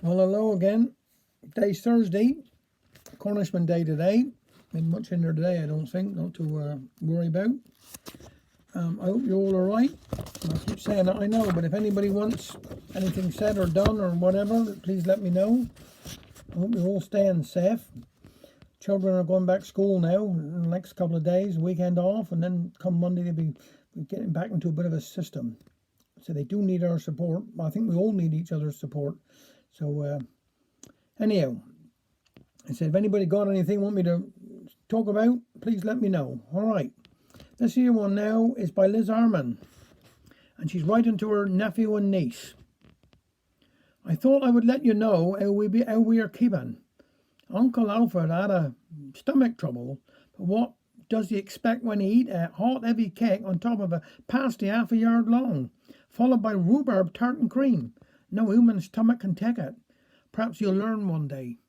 Well, hello again. Today's Thursday, Cornishman Day today. Been much in there today, I don't think, not to worry about. I hope you're all alright. I keep saying that, I know, but if anybody wants anything said or done or whatever, please let me know. I hope you're all staying safe. Children are going back to school now in the next couple of days, weekend off, and then come Monday they'll be getting back into a bit of a system. So they do need our support. I think we all need each other's support. So anyhow, I said, if anybody got anything want me to talk about, please let me know. All right. This here one now is by Liz Arman, and she's writing to her nephew and niece. I thought I would let you know how we are keeping. Uncle Alfred had a stomach trouble, but what does he expect when he eat a hot heavy cake on top of a pasty half a yard long, followed by rhubarb tart and cream? No human stomach can take it. Perhaps you'll learn one day.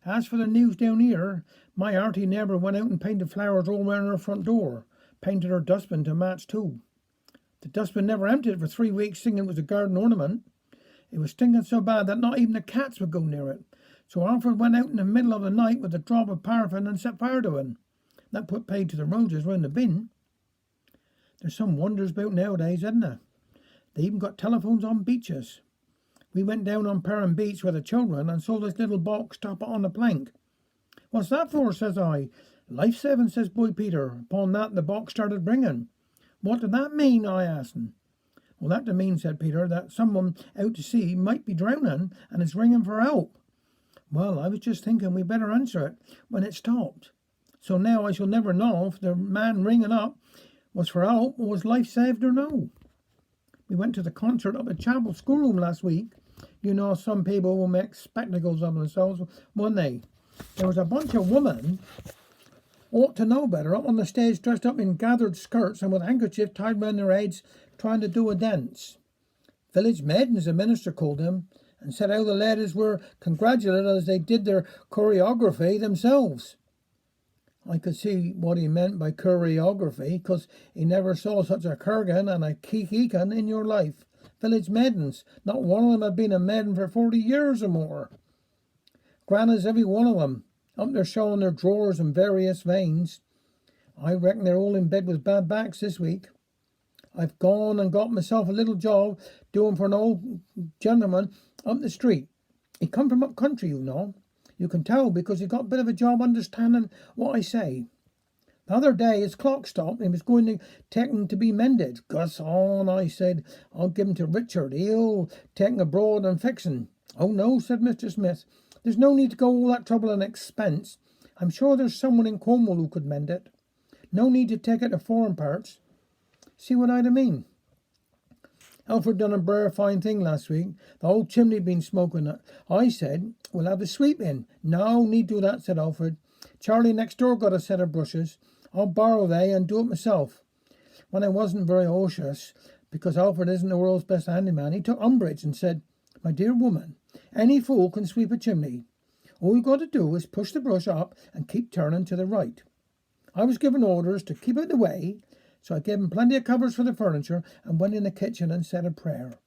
As for the news down here, my auntie neighbour went out and painted flowers all round her front door. Painted her dustbin to match too. The dustbin never emptied for 3 weeks, thinking it was a garden ornament. It was stinking so bad that not even the cats would go near it. So Alfred went out in the middle of the night with a drop of paraffin and set fire to it. That put paid to the roses round the bin. There's some wonders about nowadays, isn't there? They even got telephones on beaches. We went down on Perrin Beach with the children and saw this little box top on the plank. What's that for, says I. Life-saving, says boy Peter. Upon that the box started ringing. What did that mean, I asked him. Well, that did mean, said Peter, that someone out to sea might be drowning and is ringing for help. Well, I was just thinking we better answer it when it stopped. So now I shall never know if the man ringing up was for help or was life saved or no. We went to the concert up at Chapel Schoolroom last week. You know, some people will make spectacles of themselves, won't they? There was a bunch of women, ought to know better, up on the stage dressed up in gathered skirts and with handkerchiefs tied round their heads trying to do a dance. Village maidens, the minister called them, and said how the ladies were congratulated as they did their choreography themselves. I could see what he meant by choreography, because he never saw such a kurgan and a kikikan in your life. Village maidens, not one of them had been a maiden for 40 years or more. Grannies, every one of them, up there showing their drawers and various veins. I reckon they're all in bed with bad backs this week. I've gone and got myself a little job doing for an old gentleman up the street. He come from up country, you know. You can tell because he got a bit of a job understanding what I say. The other day his clock stopped and he was going to take him to be mended. Gus on, I said, I'll give him to Richard. He'll take him abroad and fix him. Oh no, said Mr. Smith. There's no need to go all that trouble and expense. I'm sure there's someone in Cornwall who could mend it. No need to take it to foreign parts. See what I mean? Alfred done a very fine thing last week. The whole chimney been smoking it. I said, we'll have a sweep in. No need do that, said Alfred. Charlie next door got a set of brushes. I'll borrow they and do it myself. When I wasn't very cautious, because Alfred isn't the world's best handyman, he took umbrage and said, my dear woman, any fool can sweep a chimney. All you've got to do is push the brush up and keep turning to the right. I was given orders to keep out the way, so I gave him plenty of covers for the furniture and went in the kitchen and said a prayer.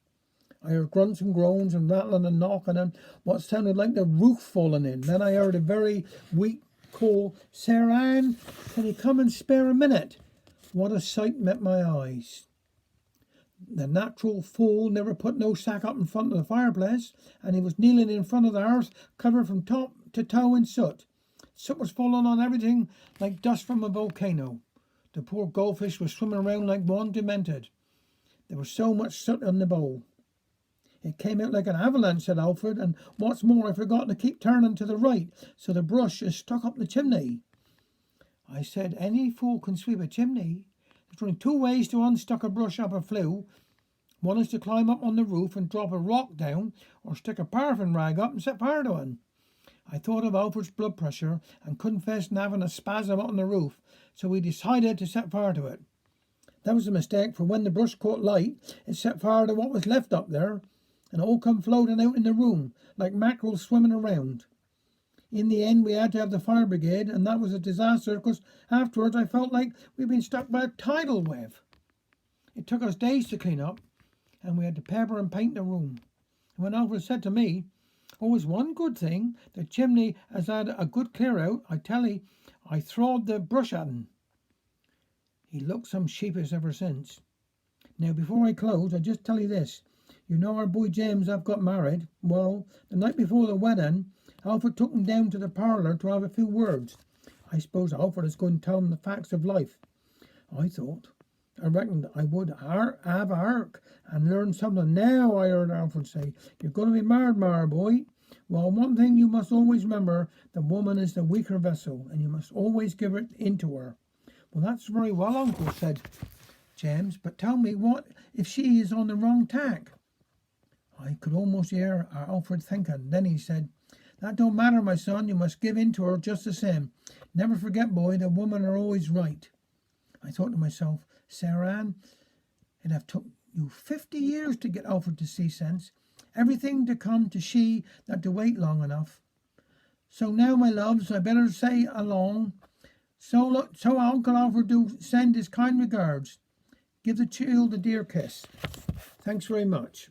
I heard grunts and groans and rattling and knocking and what sounded like the roof falling in. Then I heard a very weak call, Sarah Ann, can you come and spare a minute? What a sight met my eyes. The natural fool never put no sack up in front of the fireplace, and he was kneeling in front of the hearth, covered from top to toe in soot. Soot was falling on everything like dust from a volcano. The poor goldfish was swimming around like one demented. There was so much soot in the bowl. It came out like an avalanche, said Alfred, and what's more, I forgot to keep turning to the right, so the brush is stuck up the chimney. I said, any fool can sweep a chimney. There's only 2 ways to unstuck a brush up a flue. One is to climb up on the roof and drop a rock down, or stick a paraffin rag up and set fire to it. I thought of Alfred's blood pressure and couldn't face having a spasm up on the roof, so we decided to set fire to it. That was a mistake, for when the brush caught light, it set fire to what was left up there, and it all come floating out in the room, like mackerel swimming around. In the end, we had to have the fire brigade, and that was a disaster, because afterwards I felt like we'd been struck by a tidal wave. It took us days to clean up, and we had to paper and paint the room. And when Alfred said to me, Oh, it's one good thing. The chimney has had a good clear out. I tell 'ee, I throwed the brush at un. He looked some sheepish ever since. Now, before I close, I just tell you this. You know our boy James have got married. Well, the night before the wedding, Alfred took him down to the parlour to have a few words. I suppose Alfred is going to tell him the facts of life. I reckoned I would have a hark and learn something. Now, I heard Alfred say, you're going to be married, my boy. Well, one thing you must always remember, the woman is the weaker vessel, and you must always give it into her. Well, that's very well, Uncle, said James, but tell me, what if she is on the wrong tack? I could almost hear Alfred thinking. Then he said, that don't matter, my son. You must give in to her just the same. Never forget, boy, that women are always right. I thought to myself, Sarah Ann, it'd have took you 50 years to get Alfred to see sense. Everything to come to she that to wait long enough. So now, my loves, I better say along. So Uncle Alfred do send his kind regards. Give the child a dear kiss. Thanks very much.